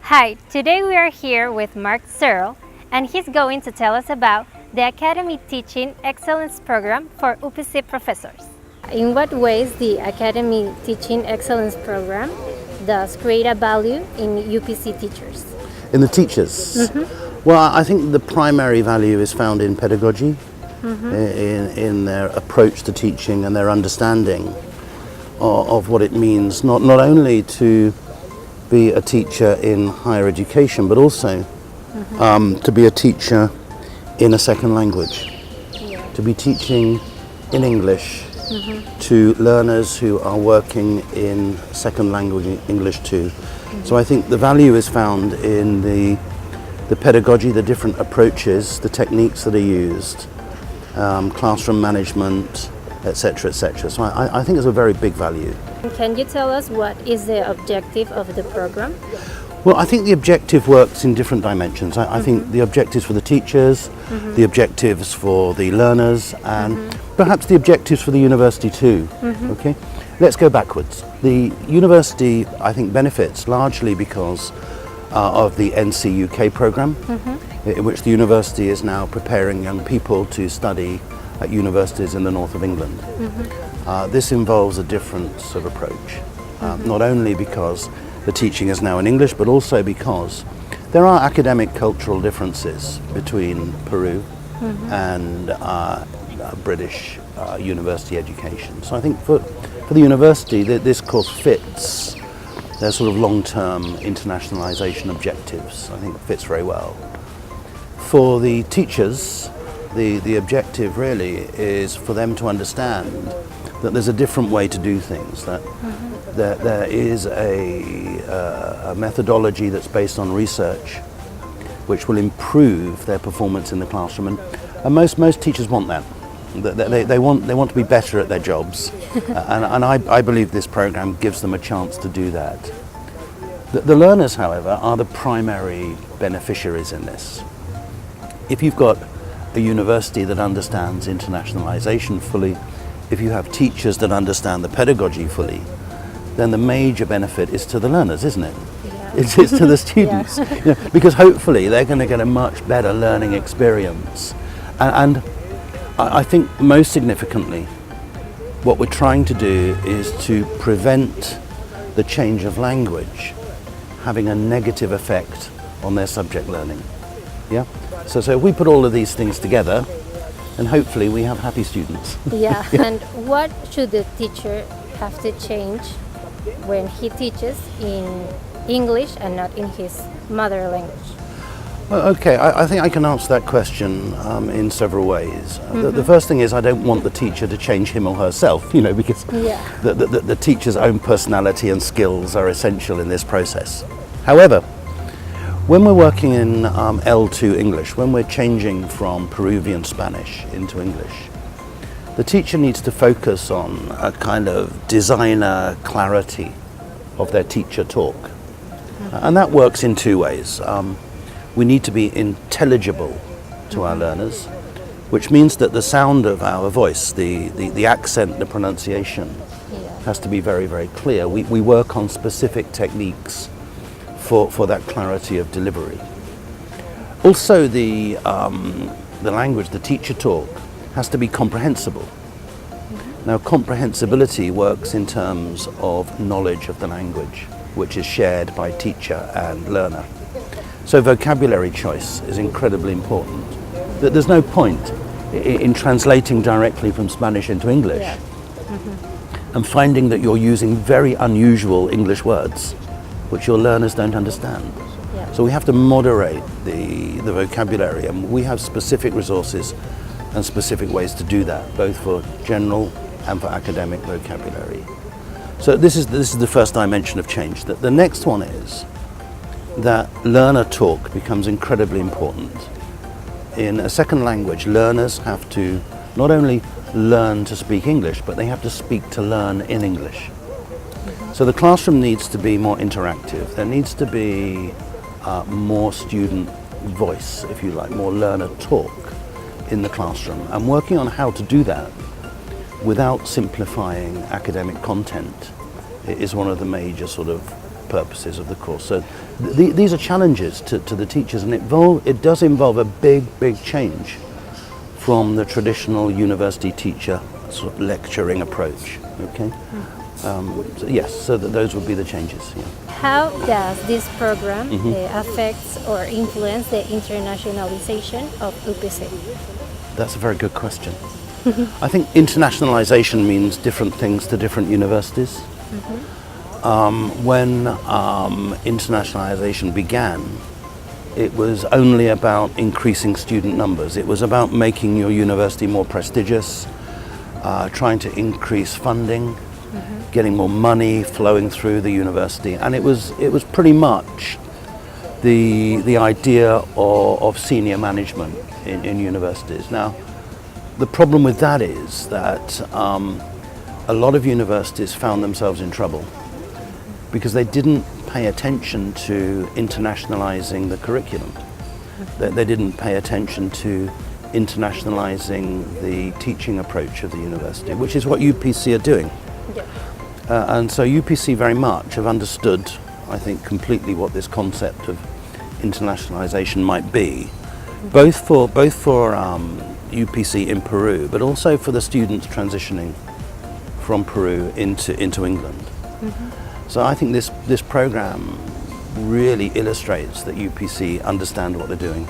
Hi, today we are here with Mark Searle, and he's going to tell us about the Academy Teaching Excellence Program for UPC professors. In what ways the Academy Teaching Excellence Program does create a value in UPC teachers? In the teachers? Well, I think the primary value is found in pedagogy, in their approach to teaching and their understanding of what it means, not only to be a teacher in higher education, but also to be a teacher in a second language, to be teaching in English to learners who are working in second language English too. So I think the value is found in the pedagogy, the different approaches, the techniques that are used, classroom management, etc., etc. So I think it's a very big value. Can you tell us what is the objective of the program? Well, I think the objective works in different dimensions. I think the objectives for the teachers, the objectives for the learners, and perhaps the objectives for the university too. Okay, let's go backwards. The university, I think, benefits largely because of the NC UK program, in which the university is now preparing young people to study at universities in the north of England. This involves a different sort of approach, not only because the teaching is now in English, but also because there are academic cultural differences between Peru and British university education. So I think for the university, this course fits their sort of long-term internationalization objectives. I think it fits very well. For the teachers, the objective really is for them to understand that there's a different way to do things, that there is a methodology that's based on research which will improve their performance in the classroom, and most teachers want that. They want to be better at their jobs, and I believe this program gives them a chance to do that. The learners, however, are the primary beneficiaries in this. If you've got a university that understands internationalization fully, if you have teachers that understand the pedagogy fully, then the major benefit is to the learners, isn't it? Yeah. It's to the students, you know, because hopefully they're going to get a much better learning experience. And I think most significantly, what we're trying to do is to prevent the change of language having a negative effect on their subject learning. Yeah. So if we put all of these things together, and hopefully we have happy students. Yeah. And what should the teacher have to change when he teaches in English and not in his mother language? Well, okay, I think I can answer that question in several ways. The first thing is I don't want the teacher to change him or herself, you know, because the teacher's own personality and skills are essential in this process. However, when we're working in L2 English, when we're changing from Peruvian Spanish into English, the teacher needs to focus on a kind of designer clarity of their teacher talk. And that works in two ways. We need to be intelligible to our learners, which means that the sound of our voice, the accent, the pronunciation has to be very, very clear. We work on specific techniques for that clarity of delivery. Also, the language, the teacher talk, has to be comprehensible. Now, comprehensibility works in terms of knowledge of the language, which is shared by teacher and learner. So vocabulary choice is incredibly important. There's no point in translating directly from Spanish into English and finding that you're using very unusual English words which your learners don't understand. So we have to moderate the vocabulary, and we have specific resources and specific ways to do that, both for general and for academic vocabulary. So this is the first dimension of change. The next one is that learner talk becomes incredibly important. In a second language, learners have to not only learn to speak English, but they have to speak to learn in English. So the classroom needs to be more interactive. There needs to be more student voice, if you like, more learner talk in the classroom. And working on how to do that without simplifying academic content is one of the major sort of purposes of the course. So these are challenges to the teachers, and it does involve a big change from the traditional university teacher sort of lecturing approach. Okay. So yes, so those would be the changes. Yeah. How does this program affect or influence the internationalization of UPC? That's a very good question. I think internationalization means different things to different universities. When internationalization began, it was only about increasing student numbers. It was about making your university more prestigious, trying to increase funding, getting more money flowing through the university, and it was pretty much the idea of senior management in universities. Now, the problem with that is that a lot of universities found themselves in trouble because they didn't pay attention to internationalizing the curriculum. They didn't pay attention to internationalizing the teaching approach of the university, which is what UPC are doing. And so UPC very much have understood, I think, completely what this concept of internationalization might be, both for UPC in Peru, but also for the students transitioning from Peru into England. So I think this program really illustrates that UPC understand what they're doing.